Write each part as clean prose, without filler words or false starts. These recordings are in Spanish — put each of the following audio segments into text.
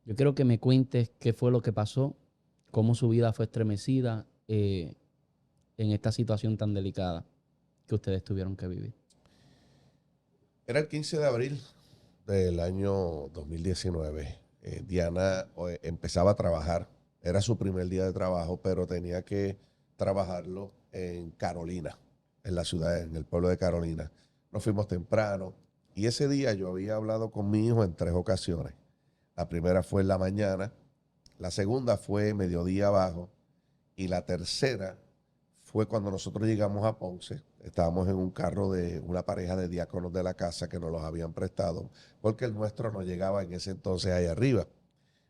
Yo quiero que me cuentes qué fue lo que pasó, cómo su vida fue estremecida en esta situación tan delicada que ustedes tuvieron que vivir. Era el 15 de abril del año 2019. Diana empezaba a trabajar. Era su primer día de trabajo, pero tenía que trabajarlo en Carolina, en la ciudad, en el pueblo de Carolina. Nos fuimos temprano y ese día yo había hablado con mi hijo en 3 ocasiones. La primera fue en la mañana, la segunda fue mediodía abajo y la tercera fue cuando nosotros llegamos a Ponce. Estábamos en un carro de una pareja de diáconos de la casa que nos los habían prestado, porque el nuestro no llegaba en ese entonces ahí arriba.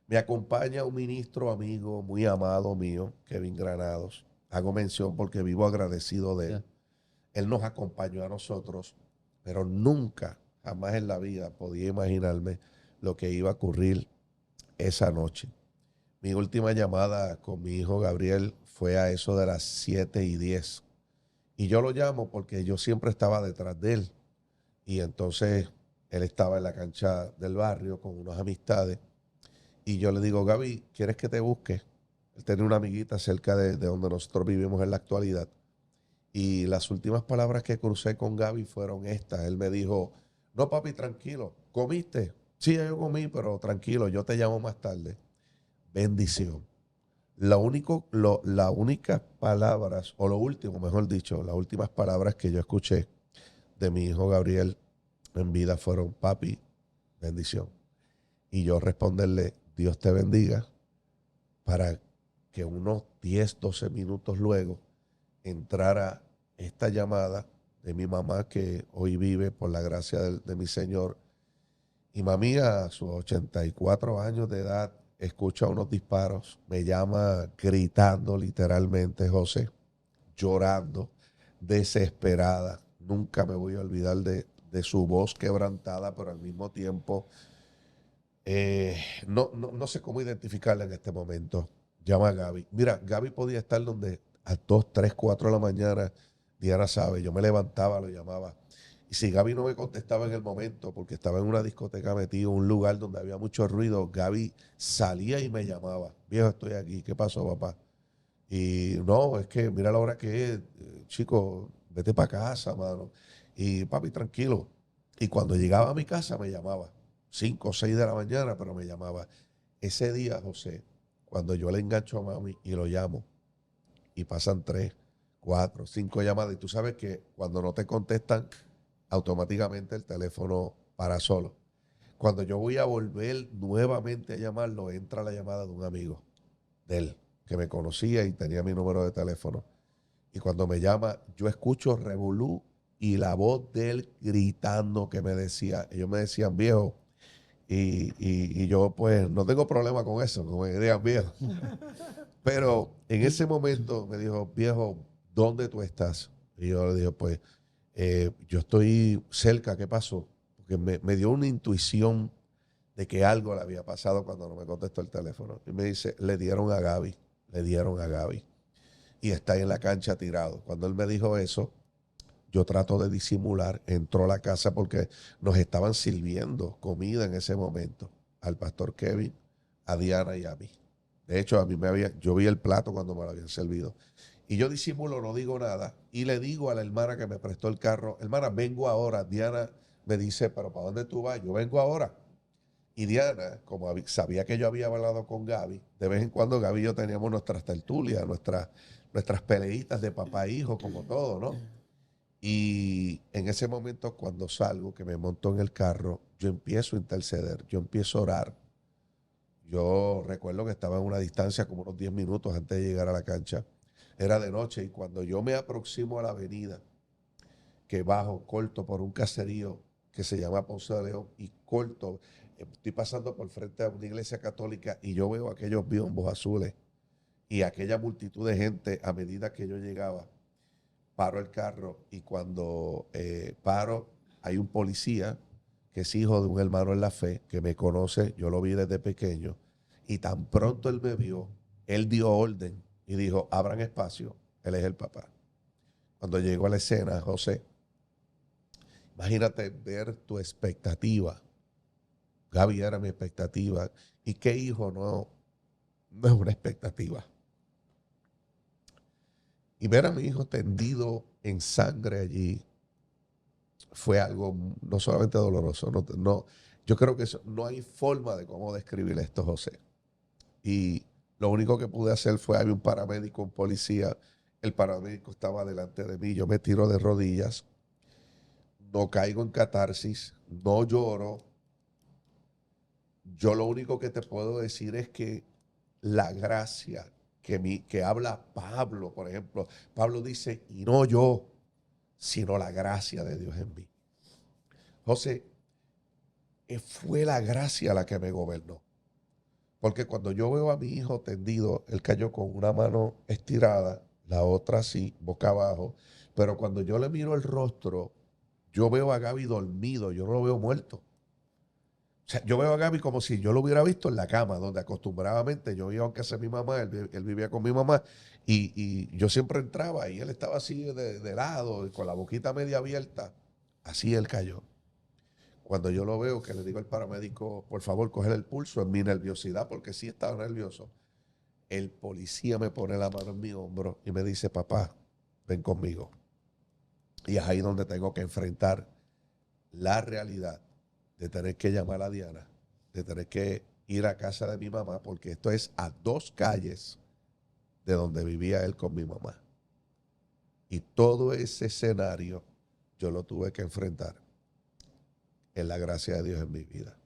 Me acompaña un ministro amigo muy amado mío, Kevin Granados. Hago mención porque vivo agradecido de él. Ya. Él nos acompañó a nosotros, pero nunca, jamás en la vida podía imaginarme lo que iba a ocurrir esa noche. Mi última llamada con mi hijo Gabriel fue a eso de las 7:10. Y yo lo llamo porque yo siempre estaba detrás de él. Y entonces él estaba en la cancha del barrio con unas amistades. Y yo le digo, Gaby, ¿quieres que te busque? Él tenía una amiguita cerca de donde nosotros vivimos en la actualidad. Y las últimas palabras que crucé con Gaby fueron estas. Él me dijo, no papi, tranquilo, ¿comiste? Sí, yo comí, pero tranquilo, yo te llamo más tarde. Bendición. Las únicas palabras, o lo último, mejor dicho, las últimas palabras que yo escuché de mi hijo Gabriel en vida fueron, papi, bendición. Y yo responderle, Dios te bendiga, para que unos 10 12 minutos luego entrara esta llamada de mi mamá que hoy vive por la gracia de mi Señor. Y mami a sus 84 años de edad escucha unos disparos, me llama gritando literalmente, José, llorando, desesperada. Nunca me voy a olvidar de su voz quebrantada, pero al mismo tiempo eh, no sé cómo identificarla en este momento. Llama a Gaby. Mira, Gaby podía estar donde a 2, 3, 4 de la mañana, Diana sabe, yo me levantaba, lo llamaba. Y si Gaby no me contestaba en el momento, porque estaba en una discoteca metido, en un lugar donde había mucho ruido, Gaby salía y me llamaba. Viejo, estoy aquí. ¿Qué pasó, papá? Y no, es que mira la hora que es, chico, vete para casa, mano. Y papi, tranquilo. Y cuando llegaba a mi casa me llamaba, 5 o 6 de la mañana, pero me llamaba. Ese día, José, cuando yo le engancho a mami y lo llamo, y pasan 3, 4, 5 llamadas, y tú sabes que cuando no te contestan, automáticamente el teléfono para solo. Cuando yo voy a volver nuevamente a llamarlo, entra la llamada de un amigo de él, que me conocía y tenía mi número de teléfono. Y cuando me llama, yo escucho revolú y la voz de él gritando que me decía, ellos me decían viejo, y yo pues no tengo problema con eso, como me digan viejo. Pero en ese momento me dijo, viejo, ¿dónde tú estás? Y yo le dije, pues yo estoy cerca, ¿qué pasó? Porque me dio una intuición de que algo le había pasado cuando no me contestó el teléfono. Y me dice, le dieron a Gaby, le dieron a Gaby. Y está ahí en la cancha tirado. Cuando él me dijo eso, yo trato de disimular, entró a la casa porque nos estaban sirviendo comida en ese momento, al pastor Kevin, a Diana y a mí. De hecho, yo vi el plato cuando me lo habían servido. Y yo disimulo, no digo nada, y le digo a la hermana que me prestó el carro, hermana, vengo ahora. Diana me dice, pero ¿para dónde tú vas? Yo vengo ahora. Y Diana, como sabía que yo había hablado con Gaby, de vez en cuando Gaby y yo teníamos nuestras tertulias, nuestras peleitas de papá e hijo, como todo, ¿no? Y en ese momento, cuando salgo, que me monto en el carro, yo empiezo a interceder, yo empiezo a orar. Yo recuerdo que estaba en una distancia como unos 10 minutos antes de llegar a la cancha. Era de noche y cuando yo me aproximo a la avenida, que bajo, corto por un caserío que se llama Ponce de León y corto, estoy pasando por frente a una iglesia católica y yo veo aquellos biombos azules y aquella multitud de gente a medida que yo llegaba. Paro el carro y cuando paro hay un policía que es hijo de un hermano en la fe que me conoce, yo lo vi desde pequeño y tan pronto él me vio, él dio orden y dijo, abran espacio, él es el papá. Cuando llegó a la escena, José, imagínate ver tu expectativa Gaby era mi expectativa. ¿Y qué hijo no es una expectativa? Y ver a mi hijo tendido en sangre allí fue algo no solamente doloroso, yo creo que no hay forma de cómo describir esto, José. Y lo único que pude hacer fue, había un paramédico, un policía, el paramédico estaba delante de mí, yo me tiro de rodillas, no caigo en catarsis, no lloro. Yo lo único que te puedo decir es que la gracia que habla Pablo, por ejemplo, Pablo dice, y no yo, sino la gracia de Dios en mí. José, fue la gracia la que me gobernó. Porque cuando yo veo a mi hijo tendido, él cayó con una mano estirada, la otra así, boca abajo. Pero cuando yo le miro el rostro, yo veo a Gaby dormido, yo no lo veo muerto. O sea, yo veo a Gaby como si yo lo hubiera visto en la cama, donde acostumbradamente yo iba, aunque sea mi mamá, él vivía con mi mamá, y yo siempre entraba y él estaba así de lado, y con la boquita media abierta. Así él cayó. Cuando yo lo veo, que le digo al paramédico, por favor, coger el pulso, en mi nerviosidad, porque sí estaba nervioso, el policía me pone la mano en mi hombro y me dice, papá, ven conmigo. Y es ahí donde tengo que enfrentar la realidad de tener que llamar a Diana, de tener que ir a casa de mi mamá, porque esto es a 2 calles de donde vivía él con mi mamá. Y todo ese escenario yo lo tuve que enfrentar en la gracia de Dios en mi vida.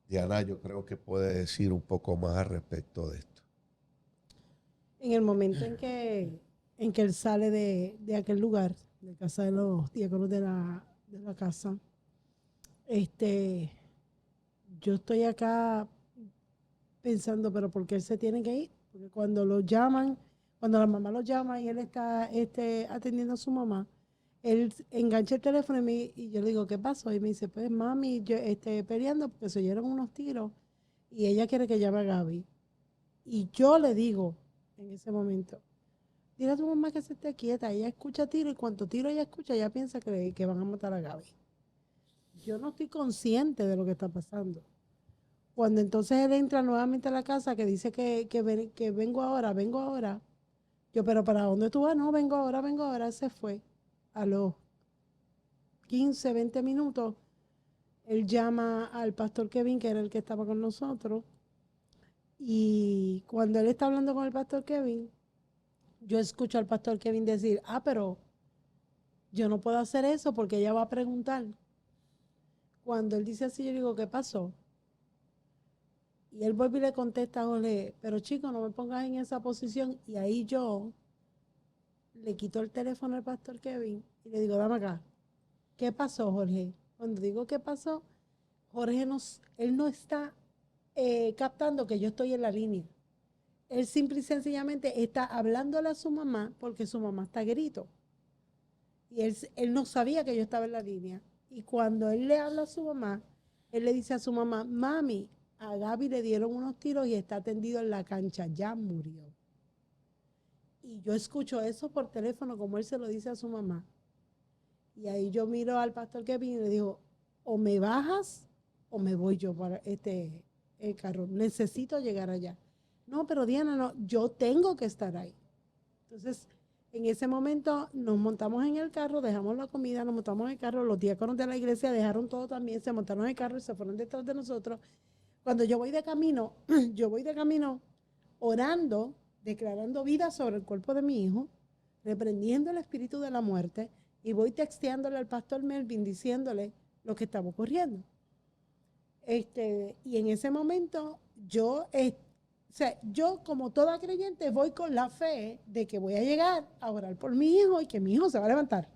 Diana, yo creo que puede decir un poco más al respecto de esto. En el momento en que él sale de aquel lugar, de casa de los diáconos de la casa, yo estoy acá pensando, pero ¿por qué él se tiene que ir? Porque cuando lo llaman, cuando la mamá lo llama y él está atendiendo a su mamá, él engancha el teléfono y yo le digo, ¿qué pasó? Y me dice, pues mami, yo peleando porque se oyeron unos tiros y ella quiere que llame a Gaby. Y yo le digo en ese momento, dile a tu mamá que se esté quieta, ella escucha tiro y cuanto tiro ella escucha, ella piensa que van a matar a Gaby. Yo no estoy consciente de lo que está pasando. Cuando entonces él entra nuevamente a la casa, que dice que vengo ahora. Yo, pero ¿para dónde tú vas? No, vengo ahora. Se fue. A los 15, 20 minutos, él llama al pastor Kevin, que era el que estaba con nosotros. Y cuando él está hablando con el pastor Kevin, yo escucho al pastor Kevin decir, pero yo no puedo hacer eso porque ella va a preguntar. Cuando él dice así, yo digo, ¿qué pasó? Y él vuelve y le contesta a Jorge, pero chico, no me pongas en esa posición. Y ahí yo le quito el teléfono al pastor Kevin y le digo, dame acá. ¿Qué pasó, Jorge? Cuando digo qué pasó, Jorge él no está captando que yo estoy en la línea. Él simple y sencillamente está hablándole a su mamá porque su mamá está a grito. Y él no sabía que yo estaba en la línea. Y cuando él le habla a su mamá, él le dice a su mamá, mami, a Gaby le dieron unos tiros y está tendido en la cancha, ya murió. Y yo escucho eso por teléfono como él se lo dice a su mamá. Y ahí yo miro al pastor Kevin y le digo, o me bajas o me voy yo para el carro. Necesito llegar allá. No, pero Diana, no, yo tengo que estar ahí. Entonces, en ese momento nos montamos en el carro, dejamos la comida, nos montamos en el carro, los diáconos de la iglesia dejaron todo también, se montaron en el carro y se fueron detrás de nosotros. Cuando yo voy de camino, orando, declarando vida sobre el cuerpo de mi hijo, reprendiendo el espíritu de la muerte y voy texteándole al pastor Melvin diciéndole lo que estaba ocurriendo. Y en ese momento yo como toda creyente voy con la fe de que voy a llegar a orar por mi hijo y que mi hijo se va a levantar.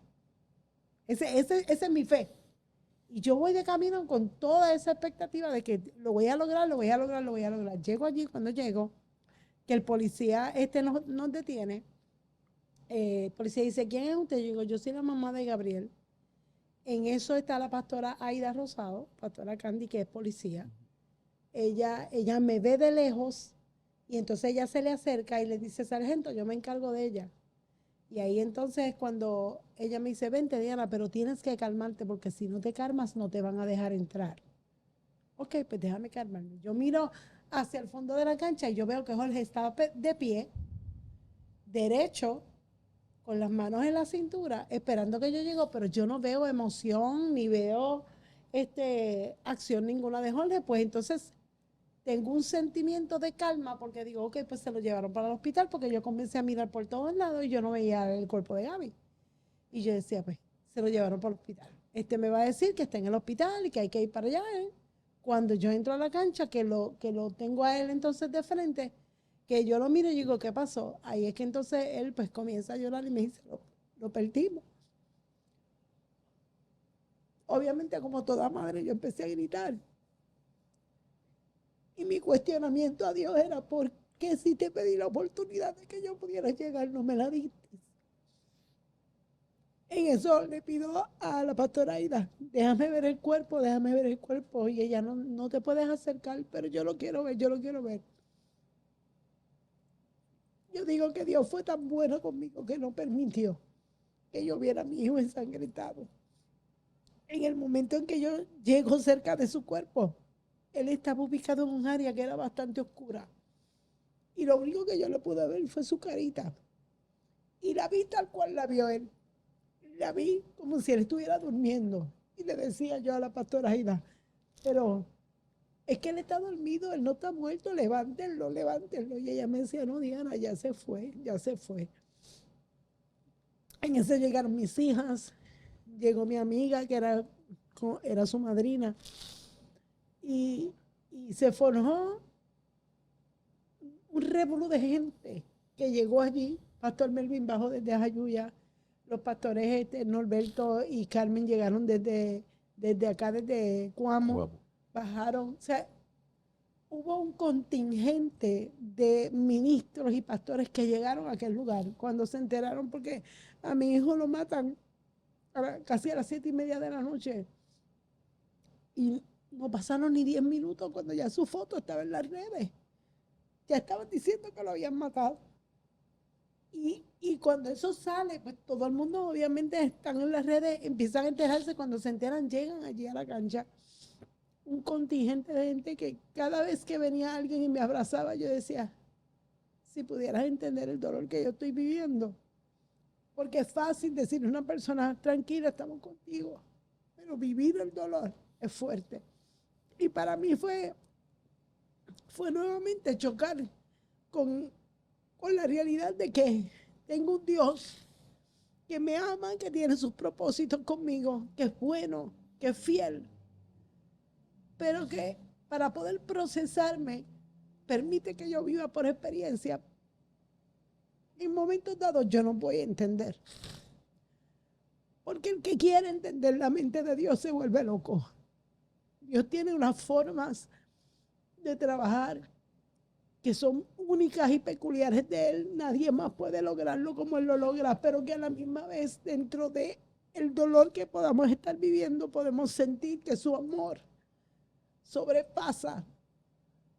Esa es mi fe. Y yo voy de camino con toda esa expectativa de que lo voy a lograr, lo voy a lograr, lo voy a lograr. Llego allí, cuando llego, que el policía nos detiene. El policía dice, ¿quién es usted? Yo digo, yo soy la mamá de Gabriel. En eso está la pastora Aida Rosado, pastora Candy, que es policía. Ella me ve de lejos y entonces ella se le acerca y le dice, sargento, yo me encargo de ella. Y ahí entonces cuando ella me dice, vente Diana, pero tienes que calmarte porque si no te calmas no te van a dejar entrar. Ok, pues déjame calmarme. Yo miro hacia el fondo de la cancha y yo veo que Jorge estaba de pie, derecho, con las manos en la cintura, esperando que yo llegue, pero yo no veo emoción ni veo acción ninguna de Jorge. Pues entonces tengo un sentimiento de calma porque digo, ok, pues se lo llevaron para el hospital porque yo comencé a mirar por todos lados y yo no veía el cuerpo de Gaby. Y yo decía, pues, se lo llevaron para el hospital. Me va a decir que está en el hospital y que hay que ir para allá. Cuando yo entro a la cancha, que lo tengo a él entonces de frente, que yo lo miro y digo, ¿qué pasó? Ahí es que entonces él pues comienza a llorar y me dice, lo perdimos. Obviamente, como toda madre, yo empecé a gritar. Y mi cuestionamiento a Dios era, ¿por qué si te pedí la oportunidad de que yo pudiera llegar, no me la diste? En eso le pido a la pastora Aida, déjame ver el cuerpo, déjame ver el cuerpo. Y ella, no te puedes acercar, pero yo lo quiero ver, yo lo quiero ver. Yo digo que Dios fue tan bueno conmigo que no permitió que yo viera a mi hijo ensangrentado. En el momento en que yo llego cerca de su cuerpo, él estaba ubicado en un área que era bastante oscura. Y lo único que yo le pude ver fue su carita. Y la vi tal cual la vio él. La vi como si él estuviera durmiendo. Y le decía yo a la pastora Aida, pero es que él está dormido, él no está muerto, levántenlo, levántenlo. Y ella me decía, no, Diana, ya se fue, ya se fue. En ese llegaron mis hijas, llegó mi amiga, que era su madrina, y se forjó un revolú de gente que llegó allí. Pastor Melvin bajó desde Ajayuya, los pastores Norberto y Carmen llegaron desde acá, desde Cuamo, bajaron. O sea, hubo un contingente de ministros y pastores que llegaron a aquel lugar cuando se enteraron, porque a mi hijo lo matan casi a las 7:30 de la noche. Y no pasaron ni 10 minutos cuando ya su foto estaba en las redes. Ya estaban diciendo que lo habían matado. Y cuando eso sale, pues todo el mundo obviamente están en las redes, empiezan a enterarse, cuando se enteran llegan allí a la cancha. Un contingente de gente que cada vez que venía alguien y me abrazaba, yo decía, si pudieras entender el dolor que yo estoy viviendo. Porque es fácil decirle a una persona, tranquila, estamos contigo, pero vivir el dolor es fuerte. Y para mí fue nuevamente chocar con la realidad de que tengo un Dios que me ama, que tiene sus propósitos conmigo, que es bueno, que es fiel, pero que para poder procesarme permite que yo viva por experiencia. En momentos dados yo no voy a entender, porque el que quiere entender la mente de Dios se vuelve loco. Dios tiene unas formas de trabajar que son únicas y peculiares de Él. Nadie más puede lograrlo como Él lo logra, pero que a la misma vez, dentro de el dolor que podamos estar viviendo, podemos sentir que su amor sobrepasa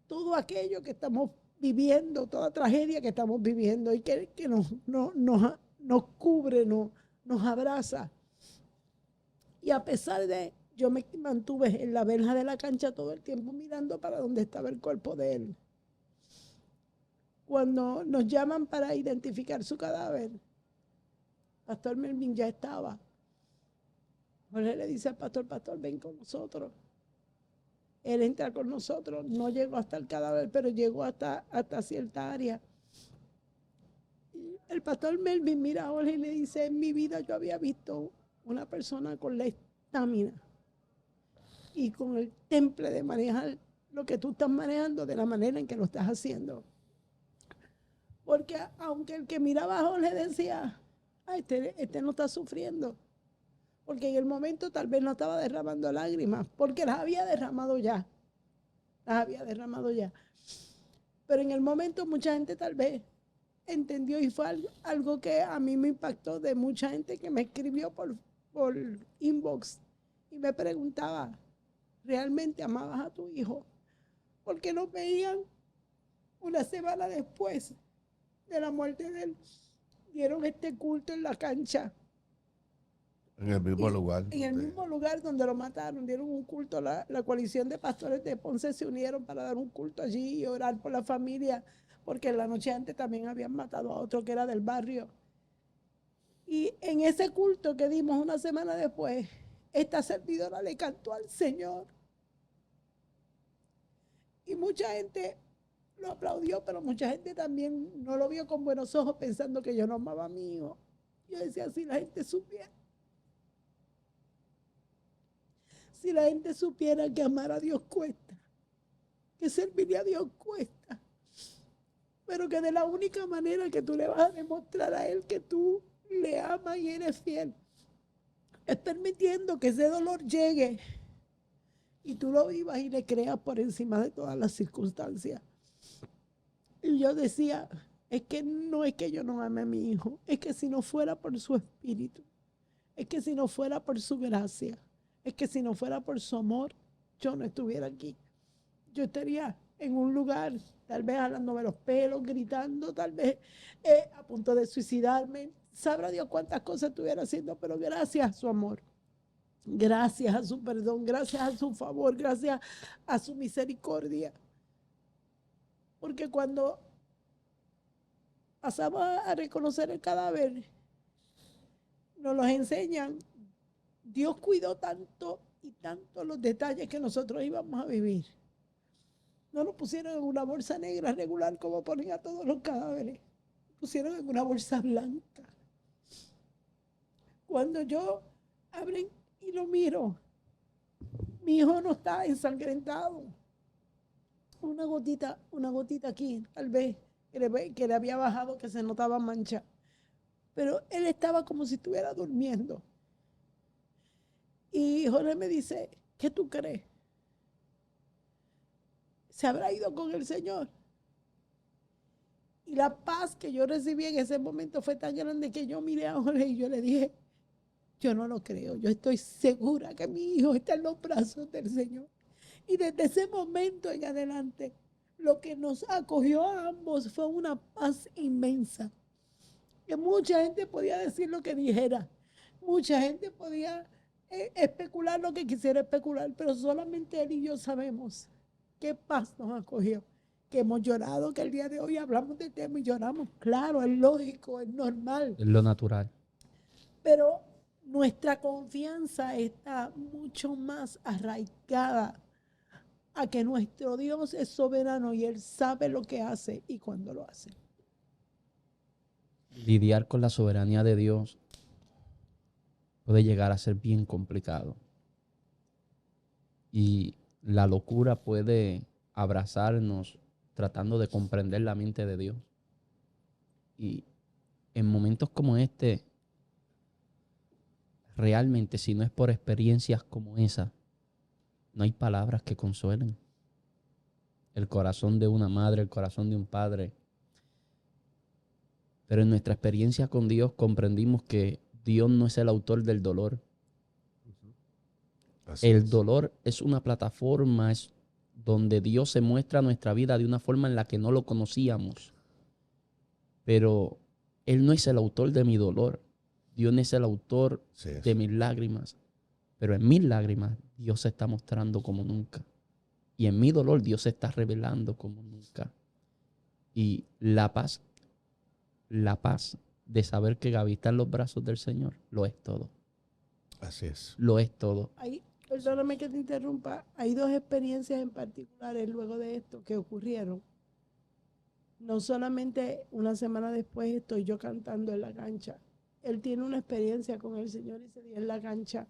todo aquello que estamos viviendo, toda tragedia que estamos viviendo, y que nos cubre, nos abraza. Y a pesar de, yo me mantuve en la verja de la cancha todo el tiempo mirando para donde estaba el cuerpo de él. Cuando nos llaman para identificar su cadáver, Pastor Melvin ya estaba. Jorge le dice al pastor, ven con nosotros. Él entra con nosotros, no llegó hasta el cadáver, pero llegó hasta cierta área. Y el pastor Melvin mira a Jorge y le dice, en mi vida yo había visto una persona con la estamina y con el temple de manejar lo que tú estás manejando de la manera en que lo estás haciendo. Porque aunque el que miraba a Jorge decía, este no está sufriendo, porque en el momento tal vez no estaba derramando lágrimas, porque las había derramado ya. Pero en el momento mucha gente tal vez entendió, y fue algo que a mí me impactó, de mucha gente que me escribió por inbox y me preguntaba, ¿realmente amabas a tu hijo? Porque no veían una semana después de la muerte de él, dieron este culto en la cancha En el mismo Y lugar. en el mismo lugar donde lo mataron, dieron un culto. La coalición de pastores de Ponce se unieron para dar un culto allí y orar por la familia, porque la noche antes también habían matado a otro que era del barrio. Y en ese culto que dimos una semana después, esta servidora le cantó al Señor. Y mucha gente lo aplaudió, pero mucha gente también no lo vio con buenos ojos pensando que yo no amaba a mi hijo. Yo decía, si la gente supiera. Si la gente supiera que amar a Dios cuesta, que servirle a Dios cuesta, pero que de la única manera que tú le vas a demostrar a Él que tú le amas y eres fiel, es permitiendo que ese dolor llegue y tú lo vivas y le creas por encima de todas las circunstancias. Y yo decía, es que no es que yo no ame a mi hijo, es que si no fuera por su espíritu, es que si no fuera por su gracia, es que si no fuera por su amor, yo no estuviera aquí. Yo estaría en un lugar, tal vez jalándome los pelos, gritando, tal vez a punto de suicidarme. Sabrá Dios cuántas cosas estuviera haciendo, pero gracias a su amor, gracias a su perdón, gracias a su favor, gracias a su misericordia. Porque cuando pasamos a reconocer el cadáver, nos los enseñan. Dios cuidó tanto y tanto los detalles que nosotros íbamos a vivir. No nos pusieron en una bolsa negra regular como ponen a todos los cadáveres. Nos pusieron en una bolsa blanca. Cuando yo abro y lo miro, mi hijo no está ensangrentado. Una gotita aquí, tal vez, que le había bajado, que se notaba mancha. Pero él estaba como si estuviera durmiendo. Y Jorge me dice, ¿qué tú crees? ¿Se habrá ido con el Señor? Y la paz que yo recibí en ese momento fue tan grande que yo miré a Jorge y yo le dije, yo no lo creo, yo estoy segura que mi hijo está en los brazos del Señor. Y desde ese momento en adelante, lo que nos acogió a ambos fue una paz inmensa. Que mucha gente podía decir lo que dijera, mucha gente podía especular lo que quisiera especular, pero solamente él y yo sabemos qué paz nos acogió. Que hemos llorado, que el día de hoy hablamos del tema y lloramos. Claro, es lógico, es normal. Es lo natural. Pero nuestra confianza está mucho más arraigada a que nuestro Dios es soberano y Él sabe lo que hace y cuándo lo hace. Lidiar con la soberanía de Dios puede llegar a ser bien complicado. Y la locura puede abrazarnos tratando de comprender la mente de Dios. Y en momentos como este, realmente, si no es por experiencias como esa, no hay palabras que consuelen. El corazón de una madre, el corazón de un padre. Pero en nuestra experiencia con Dios comprendimos que Dios no es el autor del dolor. El dolor es una plataforma donde Dios se muestra nuestra vida de una forma en la que no lo conocíamos. Pero Él no es el autor de mi dolor. Dios no es el autor de mis lágrimas. Pero en mis lágrimas Dios se está mostrando como nunca. Y en mi dolor Dios se está revelando como nunca. Y la paz de saber que Gaby está en los brazos del Señor, lo es todo. Así es. Lo es todo. Perdóname que te interrumpa. Hay dos experiencias en particulares luego de esto que ocurrieron. No solamente una semana después estoy yo cantando en la cancha. Él tiene una experiencia con el Señor ese día en la cancha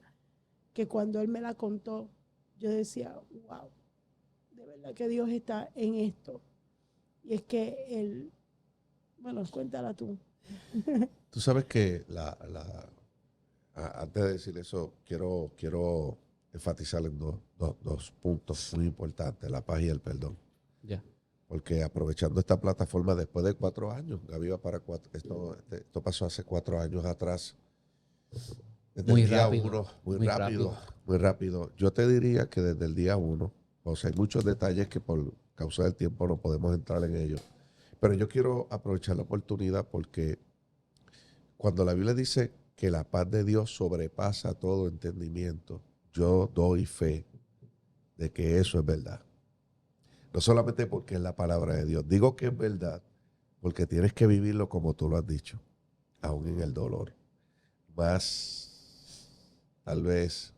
que cuando él me la contó, yo decía, wow, de verdad que Dios está en esto. Y es que él, bueno, cuéntala tú. Tú sabes que antes de decir eso, quiero enfatizar en dos puntos muy importantes, la paz y el perdón. Ya. Porque aprovechando esta plataforma después de 4 años, Gaby va para 4, esto pasó hace 4 años atrás. Desde Muy el día rápido, 1, muy muy rápido. Yo te diría que desde el día 1, o sea, hay muchos detalles que por causa del tiempo no podemos entrar en ellos. Pero yo quiero aprovechar la oportunidad porque cuando la Biblia dice que la paz de Dios sobrepasa todo entendimiento. Yo doy fe de que eso es verdad. No solamente porque es la palabra de Dios. Digo que es verdad porque tienes que vivirlo como tú lo has dicho, aún en el dolor. Más, tal vez,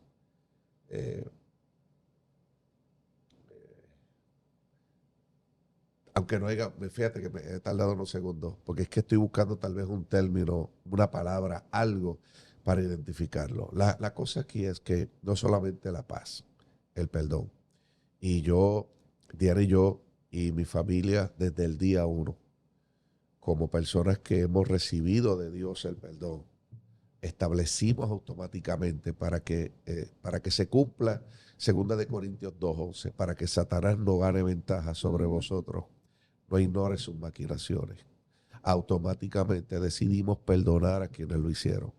aunque no haya, fíjate que me he tardado unos segundos, porque es que estoy buscando tal vez un término, una palabra, algo para identificarlo. La cosa aquí es que no solamente la paz, el perdón. Y yo, Diana y yo, y mi familia, desde el día uno, como personas que hemos recibido de Dios el perdón, establecimos automáticamente para que se cumpla 2 Corintios 2:11, para que Satanás no gane ventaja sobre vosotros, no ignore sus maquinaciones. Automáticamente decidimos perdonar a quienes lo hicieron.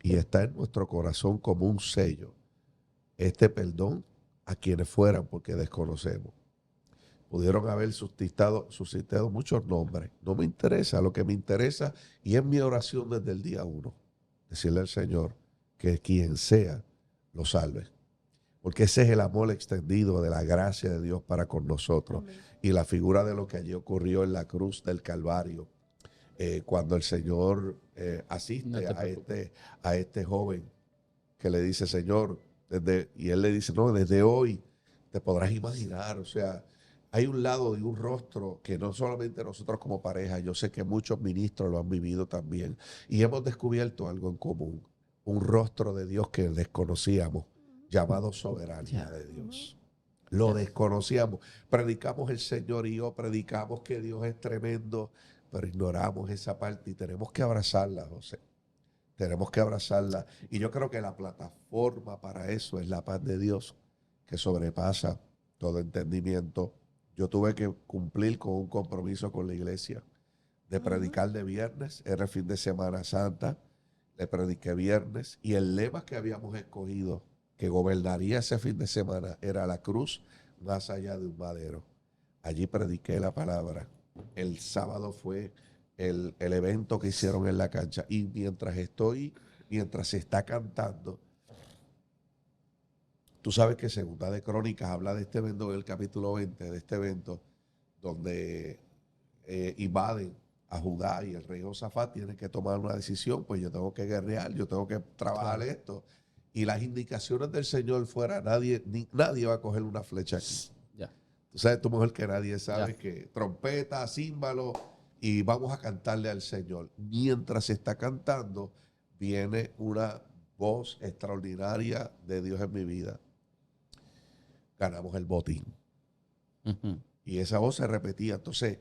Y está en nuestro corazón como un sello este perdón a quienes fueran, porque desconocemos. Pudieron haber suscitado muchos nombres. No me interesa, lo que me interesa, y es mi oración desde el día uno, decirle al Señor que quien sea lo salve. Porque ese es el amor extendido de la gracia de Dios para con nosotros. Amén. Y la figura de lo que allí ocurrió en la cruz del Calvario, cuando el Señor asiste a este joven que le dice, Señor, y él le dice, no, desde hoy te podrás imaginar, o sea, hay un lado de un rostro que no solamente nosotros como pareja, yo sé que muchos ministros lo han vivido también, y hemos descubierto algo en común, un rostro de Dios que desconocíamos, llamado soberanía de Dios. Lo desconocíamos. Predicamos el señorío, predicamos que Dios es tremendo, pero ignoramos esa parte y tenemos que abrazarla, José. Tenemos que abrazarla. Y yo creo que la plataforma para eso es la paz de Dios, que sobrepasa todo entendimiento. Yo tuve que cumplir con un compromiso con la iglesia de predicar de viernes, era el fin de Semana Santa, le prediqué viernes, y el lema que habíamos escogido, que gobernaría ese fin de semana, era la cruz más allá de un madero. Allí prediqué la palabra. El sábado fue el evento que hicieron en la cancha, y mientras se está cantando, tú sabes que Segunda de Crónicas habla de este evento en el capítulo 20, de este evento donde invaden a Judá, y el rey Josafat tiene que tomar una decisión, pues yo tengo que guerrear, yo tengo que trabajar esto. Y las indicaciones del Señor fuera, nadie va a coger una flecha aquí. Tú sabes, tú mejor que nadie sabes que trompeta, címbalo, y vamos a cantarle al Señor. Mientras se está cantando, viene una voz extraordinaria de Dios en mi vida. Ganamos el botín. Y esa voz se repetía. Entonces,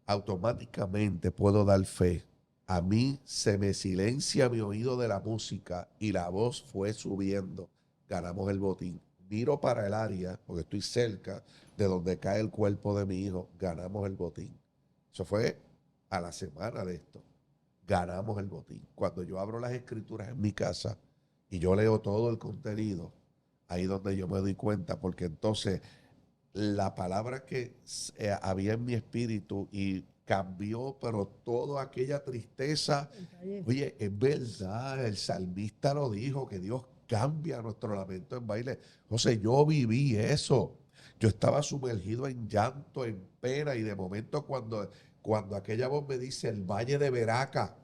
automáticamente puedo dar fe. A mí se me silencia mi oído de la música y la voz fue subiendo. Ganamos el botín. Miro para el área, porque estoy cerca de donde cae el cuerpo de mi hijo. Ganamos el botín. Eso fue a la semana de esto. Ganamos el botín. Cuando yo abro las escrituras en mi casa y yo leo todo el contenido, ahí donde yo me doy cuenta, porque entonces la palabra que había en mi espíritu y cambió, pero toda aquella tristeza, oye, es verdad, el salmista lo dijo, que Dios cambia nuestro lamento en baile. José, yo viví eso. Yo estaba sumergido en llanto, en pena, y de momento cuando aquella voz me dice el Valle de Veraca,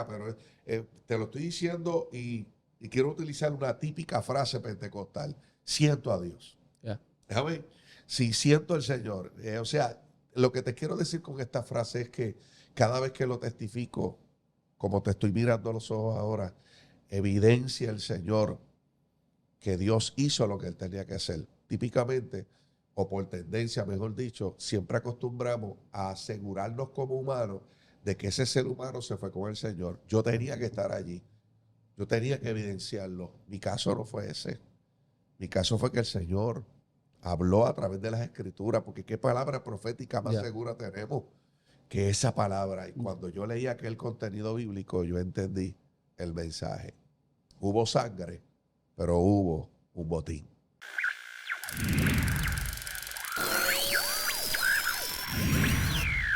pero te lo estoy diciendo y quiero utilizar una típica frase pentecostal: siento a Dios. Déjame, sí, siento al Señor. O sea, lo que te quiero decir con esta frase es que cada vez que lo testifico, como te estoy mirando a los ojos ahora, evidencia el Señor que Dios hizo lo que Él tenía que hacer. Típicamente, o por tendencia, mejor dicho, siempre acostumbramos a asegurarnos como humanos de que ese ser humano se fue con el Señor. Yo tenía que estar allí. Yo tenía que evidenciarlo. Mi caso no fue ese. Mi caso fue que el Señor habló a través de las escrituras, porque qué palabra profética más segura tenemos que esa palabra. Y cuando yo leí aquel contenido bíblico, yo entendí el mensaje. Hubo sangre, pero hubo un botín.